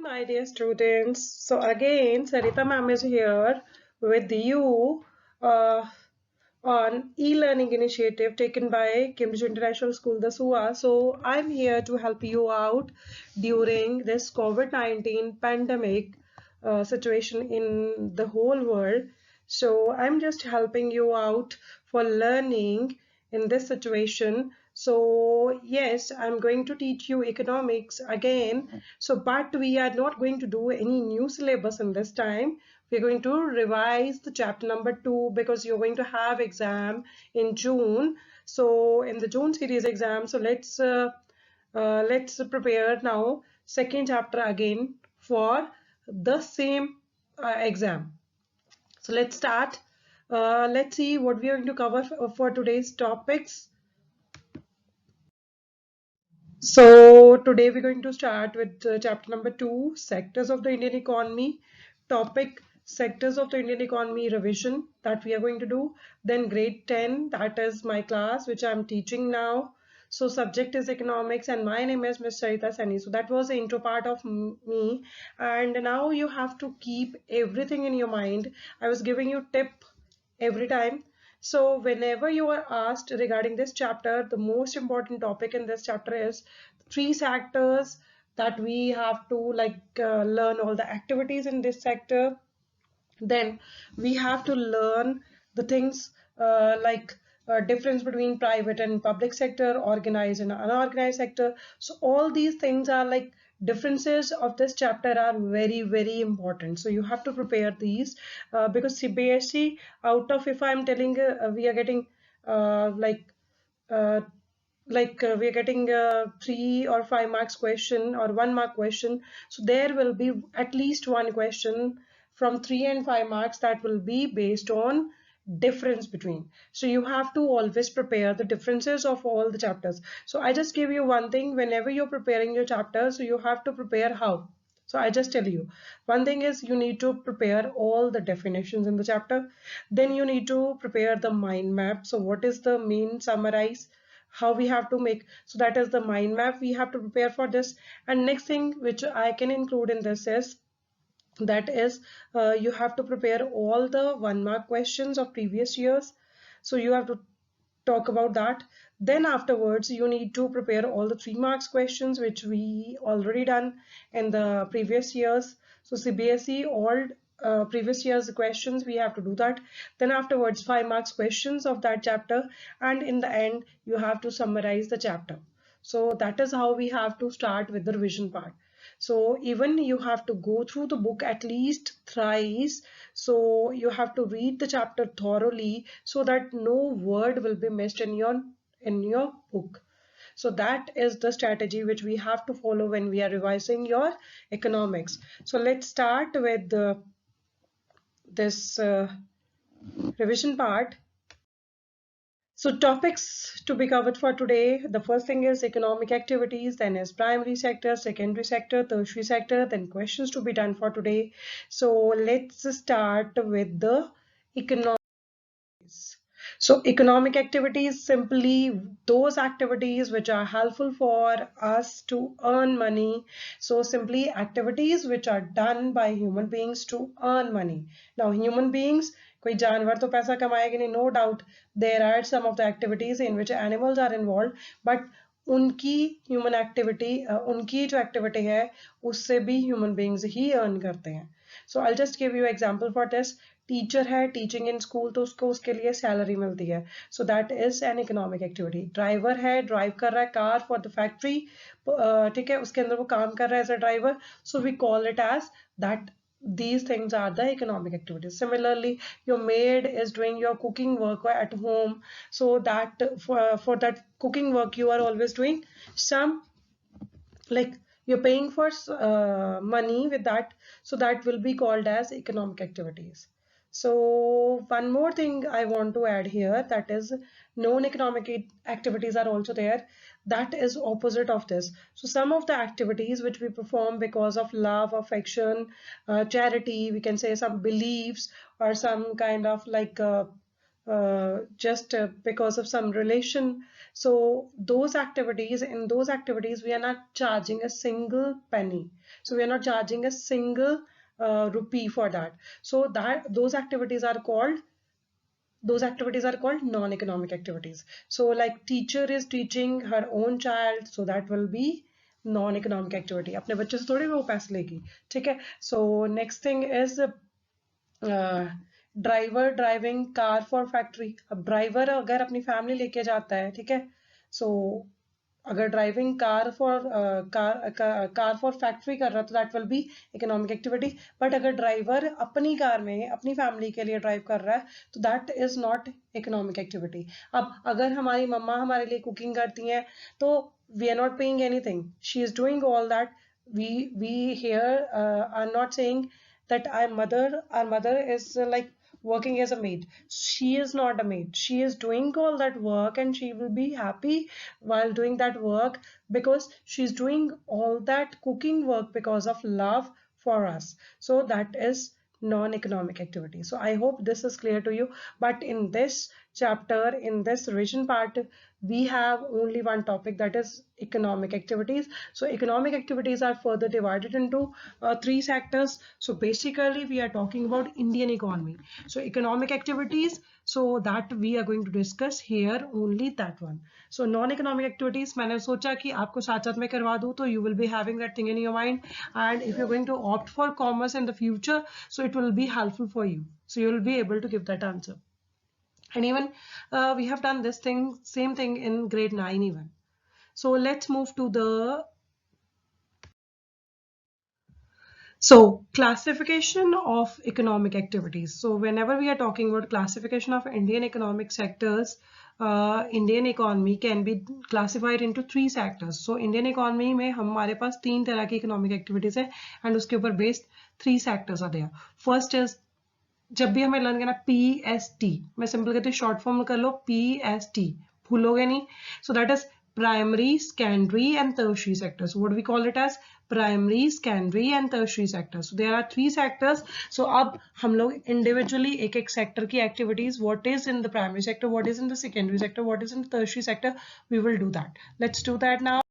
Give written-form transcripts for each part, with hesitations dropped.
my dear students. So again, Sarita ma'am is here with you uh, on e-learning initiative taken by Cambridge International School, the SUA. So I'm here to help you out during this COVID-19 pandemic situation in the whole world. So I'm just helping you out for learning in this situation. So yes, I'm going to teach you economics again. So but we are not going to do any new syllabus in this time. We're going to revise the chapter number 2 because you're going to have exam in June. So in the June series exam, so let's prepare now second chapter again for the same exam. So let's start. Let's see what we are going to cover for today's topics. So today we're going to start with chapter number 2, sectors of the Indian economy. Topic: sectors of the Indian economy revision that we are going to do. Then grade 10, that is my class which I'm teaching now. So subject is economics and my name is Ms. Sarita Sani. So that was the intro part of me, and now you have to keep everything in your mind. I was giving you tip every time. So whenever you are asked regarding this chapter, the most important topic in this chapter is three sectors that we have to learn all the activities in this sector. Then we have to learn the things difference between private and public sector, organized and unorganized sector. So all these things are like differences of this chapter are very important. So you have to prepare these because CBSE out of, if I'm telling we are getting uh, like uh, we are getting 3 or 5 marks question or 1 mark question, so there will be at least one question from 3 and 5 marks that will be based on difference between. So you have to always prepare the differences of all the chapters. So I just give you one thing: whenever you're preparing your chapter, so you have to prepare how. So I just tell you, one thing is you need to prepare all the definitions in the chapter. Then you need to prepare the mind map. So what is the main summarize, how we have to make, so that is the mind map we have to prepare for this. And next thing which I can include in this is that is you have to prepare all the 1 mark questions of previous years. So you have to talk about that. Then afterwards you need to prepare all the 3 marks questions which we already done in the previous years. So CBSE all previous years questions we have to do that. Then afterwards 5 marks questions of that chapter, and in the end you have to summarize the chapter. So that is how we have to start with the revision part. So even you have to go through the book at least thrice. So you have to read the chapter thoroughly so that no word will be missed in your book. So that is the strategy which we have to follow when we are revising your economics. So let's start with this revision part. So topics to be covered for today. The first thing is economic activities, then is primary sector, secondary sector, tertiary sector, then questions to be done for today. So let's start with the economics. So economic activities, simply those activities which are helpful for us to earn money. So simply activities which are done by human beings to earn money. Now human beings, कोई जानवर तो पैसा कमाएगा नहीं, no doubt there are some of the activities in which animals are involved, but उनकी human activity उनकी जो activity है उससे भी ह्यूमन बींग्स ही अर्न करते हैं. So I just give you example for this. Teacher है, टीचिंग इन स्कूल, तो उसको उसके लिए सैलरी मिलती है. So that is an economic activity. Driver है, ड्राइव कर रहा है कार फॉर द फैक्ट्री, ठीक है, उसके अंदर वो काम कर रहा है as a driver. So we call it as that these things are the economic activities. Similarly, your maid is doing your cooking work at home, so that for that cooking work you are always doing some, like you're paying for money with that, so that will be called as economic activities. So one more thing I want to add here, that is non-economic activities are also there. That is opposite of this. So some of the activities which we perform because of love, affection, charity, we can say some beliefs, or some kind of just because of some relation. So in those activities, we are not charging a single penny. So we are not charging a single rupee for that. So that those activities are called non-economic activities. So like teacher is teaching her own child, so that will be non-economic activity. अपने बच्चे से थोड़ी वो पैसे लेगी, ठीक है. So next thing is driver driving car for factory. अब ड्राइवर अगर अपनी फैमिली लेके जाता है, ठीक है, सो अगर ड्राइविंग कार फॉर फैक्ट्री कर रहा है तो that will be economic activity. But अगर ड्राइवर अपनी कार में अपनी फैमिली के लिए ड्राइव कर रहा है तो that is not economic activity. अब अगर हमारी मम्मा हमारे लिए कुकिंग करती हैं तो we are not paying anything, she is doing all that. We here are not saying that our mother is like working as a maid. She is not a maid, she is doing all that work and she will be happy while doing that work because she's doing all that cooking work because of love for us. So that is non-economic activity. So I hope this is clear to you. But in this chapter, in this revision part, we have only one topic, that is economic activities. So economic activities are further divided into three sectors. So basically we are talking about Indian economy. So economic activities, so that we are going to discuss here only that one. So non-economic activities मैंने सोचा कि आपको साथ साथ में करवा दूँ, तो you will be having that thing in your mind, and if you're going to opt for commerce in the future, so it will be helpful for you, so you will be able to give that answer. And even we have done this same thing in grade 9 even. So let's move to the classification of economic activities. So whenever we are talking about classification of Indian economic sectors, Indian economy can be classified into three sectors. So Indian economy में हमारे पास तीन तरह की economic activities है and उसके ऊपर based three sectors are there. First is, जब भी हमें लर्न करना PST, मैं सिंपल कहती हूँ शॉर्ट फॉर्म कर लो PST, भूलोगे नहीं. सो that is primary, secondary and tertiary sectors. So what we call it as primary, secondary and tertiary sectors. So there are three sectors. So अब हम लोग individually एक एक sector की activities, what is in the primary sector, what is in the secondary sector, what is in the tertiary sector, we will do that. Let's do that now.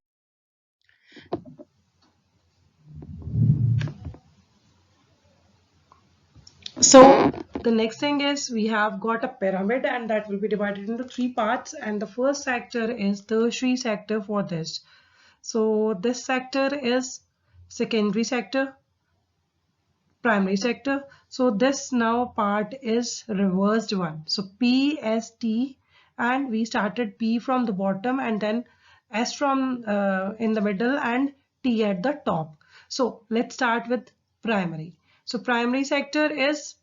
So the next thing is we have got a pyramid and that will be divided into three parts, and the first sector is tertiary sector for this. So this sector is secondary sector, primary sector. So this now part is reversed one. So PST, and we started P from the bottom and then S from in the middle and T at the top. So let's start with primary. So primary sector is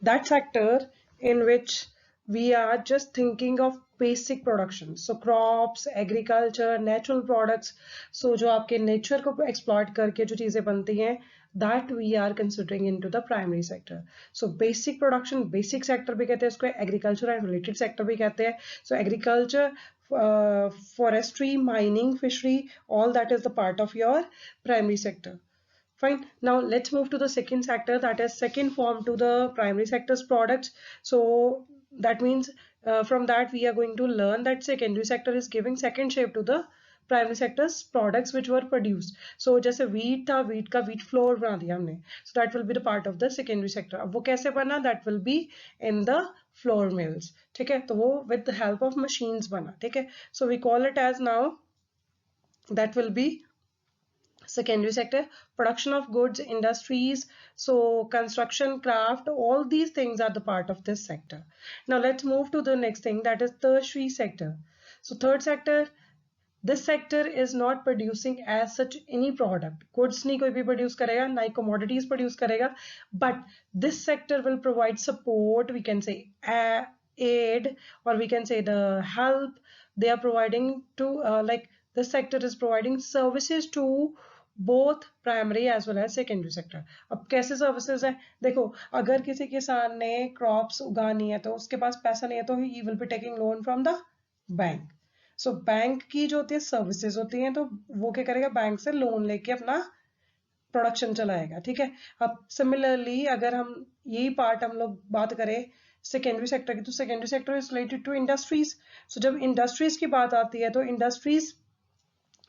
that sector in which we are just thinking of basic production. So crops, agriculture, natural products. So जो आपके nature को exploit करके जो चीजें बनती हैं, that we are considering into the primary sector. So basic production, basic sector भी कहते हैं इसको, agriculture and related sector भी कहते हैं. So agriculture, forestry, mining, fishery, all that is the part of your primary sector. Fine. Now let's move to the second sector, that is second form to the primary sector's products. So that means from that we are going to learn that secondary sector is giving second shape to the primary sector's products which were produced. So जैसे wheat था, wheat का wheat flour बना दिया हमने, so that will be the part of the secondary sector. अब वो कैसे बना, that will be in the flour mills. ठीक है, तो वो with the help of machines बना. ठीक है, so we call it as now, that will be secondary sector. Production of goods, industries, so construction, craft, all these things are the part of this sector. Now let's move to the next thing, that is tertiary sector. So third sector, this sector is not producing as such any product. Goods नहीं कोई भी produce करेगा, ना ही commodities produce करेगा, but this sector will provide support, we can say aid, or we can say the help they are providing to like this sector is providing services to both primary as well as secondary sector. अब कैसे services है, देखो अगर किसी किसान ने crops उगानी है तो उसके पास पैसा नहीं है तो he will be taking loan from the bank. So bank की जो होती है सर्विसेज होती हैं, तो वो क्या करेगा, बैंक से लोन लेके अपना प्रोडक्शन चलाएगा, ठीक है। अब सिमिलरली अगर हम यही पार्ट हम लोग बात करें सेकेंडरी सेक्टर की, तो secondary sector is related to industries. So जब इंडस्ट्रीज की बात आती है तो इंडस्ट्रीज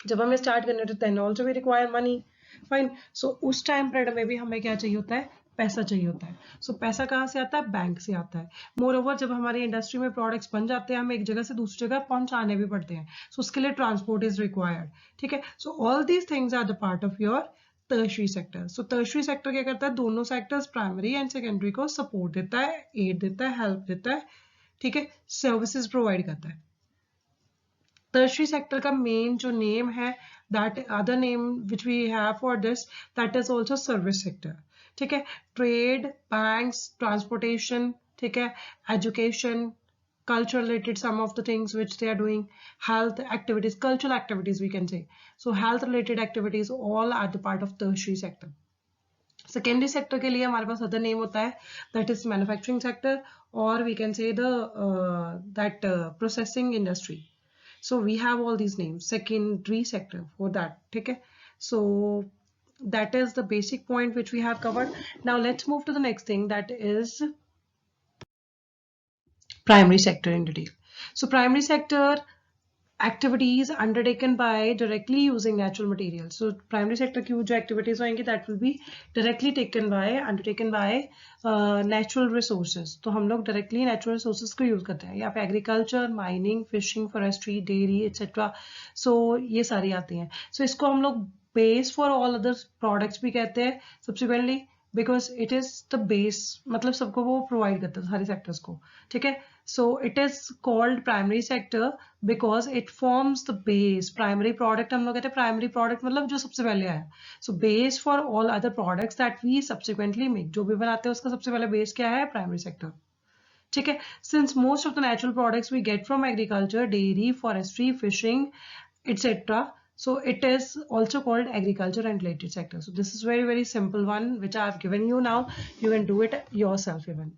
जब हमें स्टार्ट करने होते हैं also we require money, fine. So उस टाइम पीरियड में भी हमें क्या चाहिए होता है, पैसा चाहिए होता है। सो पैसा कहाँ से आता है, बैंक से आता है। मोर ओवर जब हमारी इंडस्ट्री में प्रोडक्ट्स बन जाते हैं, हमें एक जगह से दूसरी जगह पहुंचाने भी पड़ते हैं, सो उसके लिए ट्रांसपोर्ट इज रिक्वायर्ड, ठीक है। So all these things are the part of your tertiary sector. So tertiary sector क्या करता है, दोनों सेक्टर्स प्राइमरी एंड सेकेंडरी को सपोर्ट देता है, एड देता है, हेल्प देता है, ठीक है, सर्विसेज प्रोवाइड करता है। टर्शरी सेक्टर का मेन जो नेम है, that other name which we have for this, that is also service sector, ठीक है। ट्रेड, बैंक्स, ट्रांसपोर्टेशन, ठीक है, education, culture related some of the things which they are doing, health activities, cultural activities we can say. So health related activities all are the part of tertiary sector. Secondary sector के लिए हमारे पास other name होता है, that is manufacturing sector, और we can say the that processing industry. So we have all these names, secondary sector for that, ठीक है. So that is the basic point which we have covered. Now let's move to the next thing, that is primary sector in detail. So primary sector activities undertaken by directly using natural materials. So primary sector की जो activities होंगी that will be directly undertaken by natural resources. तो हम लोग directly natural resources को use करते हैं, यहाँ पे agriculture, mining, fishing, forestry, dairy, etc. So ये सारी आती हैं. So इसको हम लोग base for all other products भी कहते हैं. Subsequently because it is the base, मतलब सबको वो provide करता है सारे sectors को, ठीक है. So it is called primary sector because it forms the base. Primary product हम लोग कहते हैं, primary product मतलब जो सबसे पहले आया. So base for all other products that we subsequently make. जो भी बनाते हैं उसका सबसे पहले base क्या है, primary sector, ठीक है. Since most of the natural products we get from agriculture, dairy, forestry, fishing, etc. So it is also called agriculture and related sector. So this is very simple one which I have given you now. You can do it yourself even.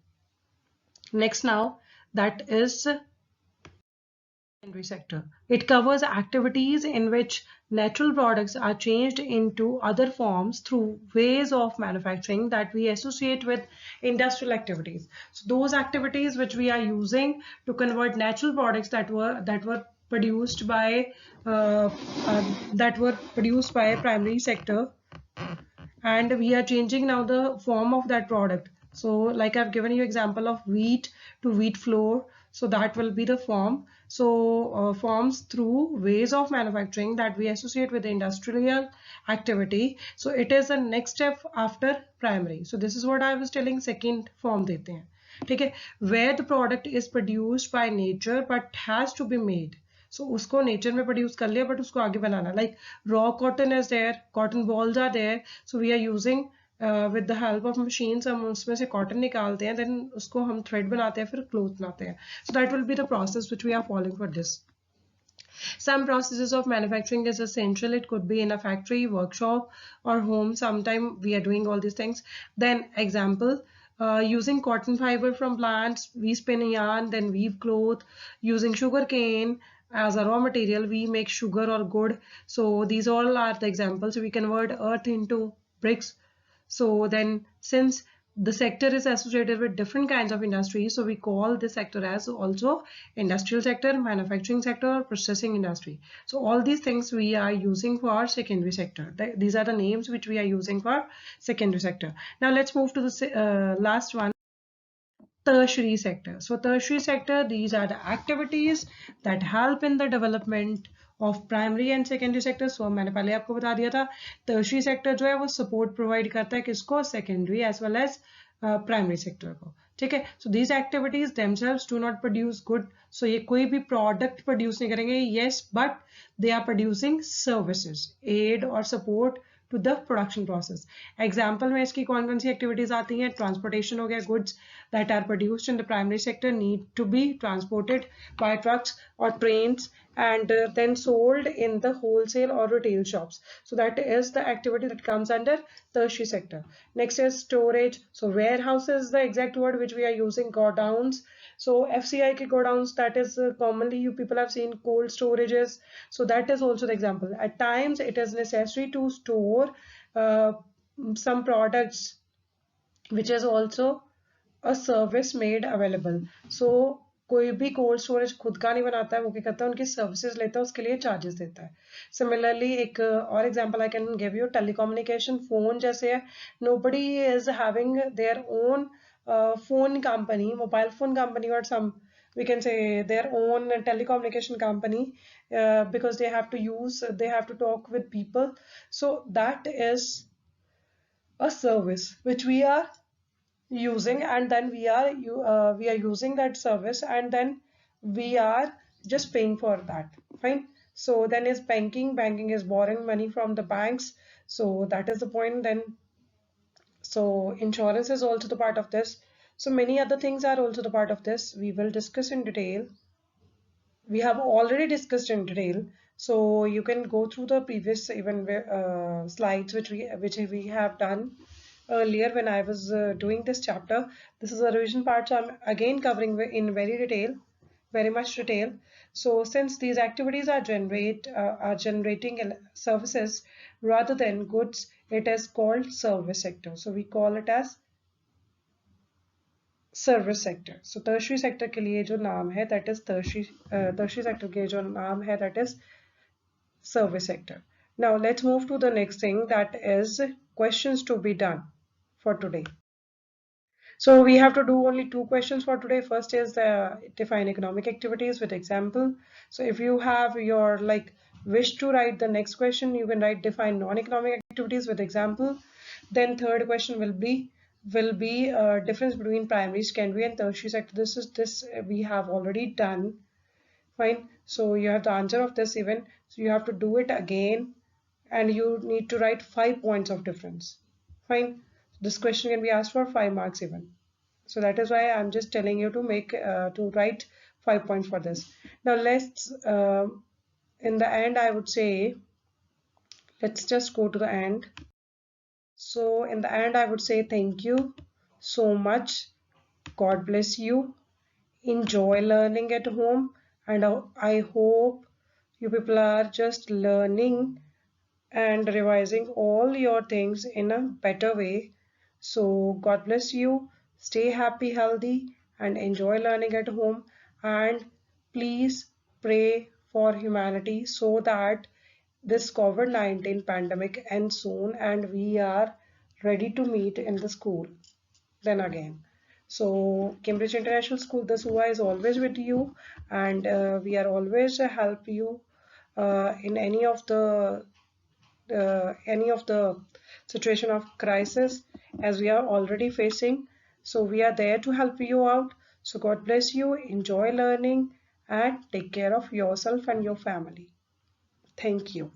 Next now, that is secondary sector. It covers activities in which natural products are changed into other forms through ways of manufacturing that we associate with industrial activities. So those activities which we are using to convert natural products that were produced by primary sector, and we are changing now the form of that product. So like I've given you example of wheat to wheat flour, so that will be the form. So forms through ways of manufacturing that we associate with the industrial activity. So it is the next step after primary. So this is what I was telling, second form देते हैं, ठीक है, where the product is produced by nature but has to be made. So उसको nature में produce कर लिया but उसको आगे बनाना, like raw cotton is there, cotton balls are there, so we are using with the help of machines, हम उसमें से कॉटन निकालते हैं, देन उसको हम थ्रेड बनाते हैं, फिर क्लोथ बनाते हैं. So that will be the process which we are following for this. Some processes of manufacturing is essential. It could be in a factory, workshop, or home. Sometime we are doing all these things. Then example, using cotton fiber from plants, we spin yarn, then weave cloth. Using sugar cane as a raw material, we make sugar or good. So these all are the examples. We convert earth into bricks. So then since the sector is associated with different kinds of industries, so we call this sector as also industrial sector, manufacturing sector, or processing industry. So all these things we are using for secondary sector. These are the names which we are using for secondary sector. Now let's move to the last one, tertiary sector. So tertiary sector, these are the activities that help in the development of primary and secondary sector. So मैंने पहले आपको बता दिया था, tertiary sector जो है वो support provide करता है किसको, secondary as well as primary sector को, ठीक है. So these activities themselves do not produce good. So ये कोई भी product produce नहीं करेंगे, yes, but they are producing services, aid or support to the production process. Example में इसकी कौन कौन सी activities आती हैं, transportation हो गया, goods that are produced in the primary sector need to be transported by trucks or trains and then sold in the wholesale or retail shops. So that is the activity that comes under tertiary sector. Next is storage. So warehouse is the exact word which we are using, godowns. So FCI ke godowns, that is commonly you people have seen cold storages. So that is also the example. At times it is necessary to store some products which is also a service made available. So कोई भी cold storage खुद का नहीं बनाता है, वो क्या करता है, उनकी सर्विसेज लेता है, उसके लिए चार्जेस देता है. सिमिलरली एक और example I can give you, telecommunication phone जैसे है. Nobody is having their own phone company, mobile phone company, or some, we can say, their own telecommunication company, because they have to talk with people. So that is a service which we are using, and then we are using that service, and then we are just paying for that. Fine. So then is banking is borrowing money from the banks. So that is the point. Then so insurance is also the part of this. So many other things are also the part of this. We will discuss in detail. We have already discussed in detail, so you can go through the previous even slides which we have done earlier when I was doing this chapter. This is a revision part, so I'm again covering in very much detail. So since these activities are generating services rather than goods, it is called service sector. So we call it as service sector. So tertiary sector के लिए जो नाम है that is tertiary sector के जो नाम है that is service sector. Now let's move to the next thing, that is questions to be done for today. So we have to do only 2 questions for today. First is define economic activities with example. So if you have your wish to write the next question, you can write define non-economic activities with example. Then third question will be difference between primary, secondary, and tertiary sector. This we have already done. Fine. So you have the answer of this even. So you have to do it again, and you need to write 5 points of difference. Fine. This question can be asked for 5 marks even. So that is why I'm just telling you to write 5 points for this. Now let's in the end, I would say, let's just go to the end. So in the end, I would say thank you so much. God bless you. Enjoy learning at home, and I hope you people are just learning and revising all your things in a better way. So God bless you. Stay happy, healthy, and enjoy learning at home. And please pray for humanity so that this COVID-19 pandemic ends soon and we are ready to meet in the school then again. So Cambridge International School, the SUA is always with you, and we are always help you in any of the situation of crisis as we are already facing. So we are there to help you out. So God bless you, enjoy learning, and take care of yourself and your family. Thank you.